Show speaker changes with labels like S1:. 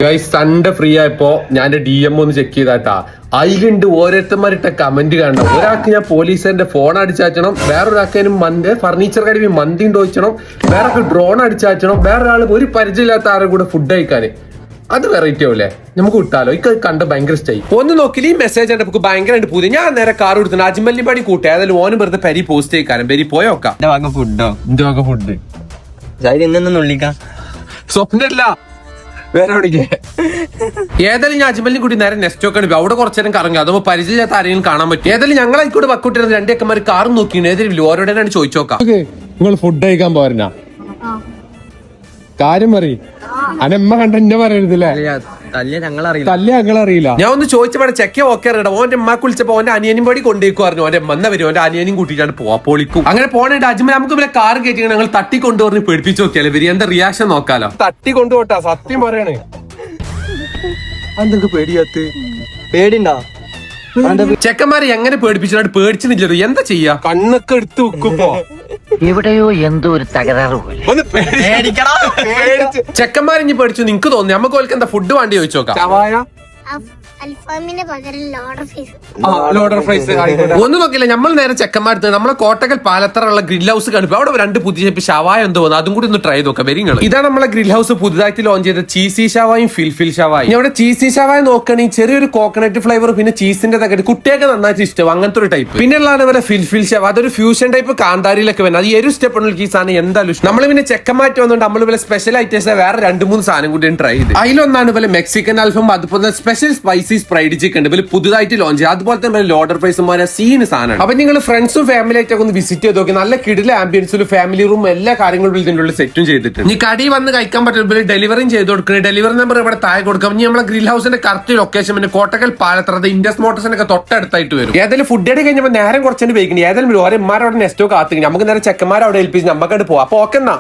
S1: Sunday free ആയപ്പോ ഞാൻ DM ഒന്ന് ചെക്ക് ചെയ്താട്ടാ. അതിലുണ്ട് ഓരോരുത്തന്മാരിട്ട കമന്റ് കാണണം. ഒരാൾക്ക് ഞാൻ പോലീസുകാരന്റെ ഫോൺ അടിച്ചാച്ചണം, വേറൊരാൾക്ക് മന്തി ഫർണിച്ചർ കടയിൽ മന്തി ചോദിച്ചണം, വേറൊക്കെ ഡ്രോൺ അടിച്ചാച്ചണം, വേറൊരാൾ ഒരു പരിചയമില്ലാത്ത ആരുടെ കൂടെ ഫുഡ് കഴിക്കാന്. അത് വെറൈറ്റി ആവൂലേ? നമുക്ക് വിട്ടാലോ? ഇക്ക് കണ്ട് ഭയങ്കര ഇഷ്ടമായി. ഒന്ന് നോക്കില്ല ഈ മെസ്സേജ് നമുക്ക് ഭയങ്കരമായിട്ട് പുതിയ. ഞാൻ നേരെ കാർ കൊടുത്തു അജ്മല്ലി പണി കൂട്ടി ഏതായാലും ഓനും വെറുതെ പരി പോസ്റ്റ് ചെയ്യിക്കാനും പെരി പോയോക്കാം.
S2: ഫുഡോ
S1: എന്റെ വക ഫുഡ്
S2: വിളിക്കാം.
S1: സ്വപ്നല്ല വേറെ എവിടേക്ക് ഏതായാലും ഞാൻ അജ്മലിനെ കൂടി നേരെ നെസ്റ്റോക്കാണ്. അവിടെ കുറച്ചു നേരം കറങ്ങി. അതുമ്പോ പരിചയമില്ലാത്ത ആരെങ്കിലും കാണാൻ പറ്റും. ഏതായാലും ഞങ്ങളായിക്കോട്ട് വക്കൂട്ടിരുന്ന രണ്ടേക്കന്മാർ കാറും നോക്കിയാണ്. ഏതെങ്കിലും ഓരോടാണ് ചോദിച്ചോക്കാം. നിങ്ങൾ ഫുഡ് കഴിക്കാൻ പോരണ കാര്യം പറ. അനമ്മ കണ്ട എന്നെ പറയരുതല്ലേ? തല്ല് ഞങ്ങളറിയില്ല. ഞാൻ ഒന്ന് ചോദിച്ചപ്പോൾ ചെക്കേ ഓക്കെ അറിയണം. ഓന്റെ അമ്മക്ക് വിളിച്ചപ്പോ ഓന്റെ അനിയനും പടി കൊണ്ടേക്കു പറഞ്ഞു. ഓന്റെ അമ്മ വരും, ഓന്റെ അനിയനും കൂട്ടിയിട്ടാണ് പോവാ പൊളിക്കും. അങ്ങനെ പോണേണ്ട അജ്മൽ നമുക്ക് ഇവിടെ കാർ കയറ്റി ഞങ്ങൾ തട്ടി കൊണ്ടുപോയി പേടിപ്പിച്ച് നോക്കിയാലേ വരി എന്താ റിയാക്ഷൻ നോക്കാലോ. തട്ടി കൊണ്ടുപോട്ടാ സത്യം പറയണേ.
S2: എന്തൊക്കെ പേടിയാത്ത് പേടിണ്ടാ?
S1: ചെക്കന്മാരെ എങ്ങനെ പേടിപ്പിച്ചിട്ട് പേടിച്ചു നില്ലത്? എന്താ ചെയ്യാ? കണ്ണൊക്കെ എടുത്ത് വെക്കുമ്പോ
S3: എവിടെയോ എന്തോ ഒരു തകരാറ് പോലെ.
S1: ഒന്ന് ചെക്കന്മാരിഞ്ഞ് പേടിച്ചു നിങ്ങക്ക് തോന്നി. നമുക്ക് ഓൽക്ക് എന്താ ഫുഡ് വേണ്ടി ചോദിച്ചോക്കാം. ലോഡർ ഫ്രൈസ് ഒന്നും നോക്കില്ല. നമ്മൾ നേരെ ചെക്കന്മാർക്ക് നമ്മളെ കോട്ടക്കൽ പാലത്തറുള്ള ഗ്രിൽ ഹൗസ് കാണിപ്പോ അവിടെ രണ്ട് പുതിയ ഷവായ എന്തോ അതും കൂടി ഒന്ന് ട്രൈ നോക്കാം. വരിങ്ങൾ ഇതാണ് നമ്മളെ ഗ്രിൽ ഹൗസ് പുതുതായിട്ട് ലോഞ്ച് ചെയ്ത ചീസി ഷവായും ഫിൽഫിൽ ഷവായും. ഇവിടെ ചീസി ഷവായ നോക്കുകയാണെങ്കിൽ ചെറിയൊരു കോക്കനട്ട് ഫ്ലേവർ പിന്നെ ചീസിന്റെ തകട്ട് കുട്ടിയൊക്കെ നന്നായിട്ട് ഇഷ്ടം അങ്ങനത്തെ ഒരു ടൈപ്പ്. പിന്നെ ഉള്ളതാണ് ഇവരെ ഫിൽഫിൽ ഷവ. അതൊരു ഫ്യൂഷൻ ടൈപ്പ് കാന്താരിയിലൊക്കെ വരുന്നത്. അത് ഒരു സ്റ്റെപ്പ് ഉള്ള ഈ സാധനം എന്തായാലും ഇഷ്ടം. നമ്മൾ പിന്നെ ചെക്കന്മാറ്റ് വന്നുകൊണ്ട് നമ്മൾ ഇവരെ സ്പെഷ്യൽ ഐറ്റംസ് വേറെ 2-3 സാധനം കൂടി ട്രൈ ചെയ്ത്. അതിലൊന്നാണ് ഇവരെ മെക്സിക്കൻ അൽഫം, അതുപോലെ സ്പെഷ്യൽ സ്പൈസി ഫ്രൈഡ് ചിക്കൻ ഉണ്ട് പുതുതായിട്ട് ലോഞ്ച് ചെയ്ത്. അതുപോലെ തന്നെ ലോഡർ പ്രൈസുമാരെ സീന് സാധനം. അപ്പൊ നിങ്ങൾ ഫ്രണ്ട്സും ഫാമിലി ആയിട്ടൊക്കെ ഒന്ന് വിസിറ്റ് ചെയ്ത് നോക്കി. നല്ല കിടില ആംബിയൻസിലും ഫാമിലി റൂം എല്ലാ കാര്യങ്ങളും ഇതിന്റെ ഉള്ളിൽ സെറ്റും ചെയ്തിട്ടുണ്ട്. ഇനി കടി വന്ന് കഴിക്കാൻ പറ്റുമ്പോൾ ഡെലിവറിയും ചെയ്ത് കൊടുക്കുന്നത്. ഡെലിവറി നമ്പർ ഇവിടെ താഴെ കൊടുക്കാം. ഇനി നമ്മളെ ഗ്രിൽ ഹൗസിന്റെ കറക്റ്റ് ലൊക്കേഷൻ പിന്നെ കോട്ടക്കൽ പാലത്തറ ഇൻഡസ് മോട്ടോഴ്സിനൊക്കെ തൊട്ടടുത്തായിട്ട് വരും. ഏതായാലും ഫുഡ് അടി കഴിഞ്ഞപ്പോൾ നേരം കുറച്ചുകൊണ്ട് വയ്ക്കണം. ഏതായാലും ഓരോ അവിടെ നെസ്റ്റോ കാത്തിരിക്കും. നമുക്ക് നേരെ ചെക്കന്മാർ അവിടെ ഏൽപ്പിച്ച് നമുക്കവിടെ പോവാം. അപ്പൊ ഓക്കെ എന്നാ.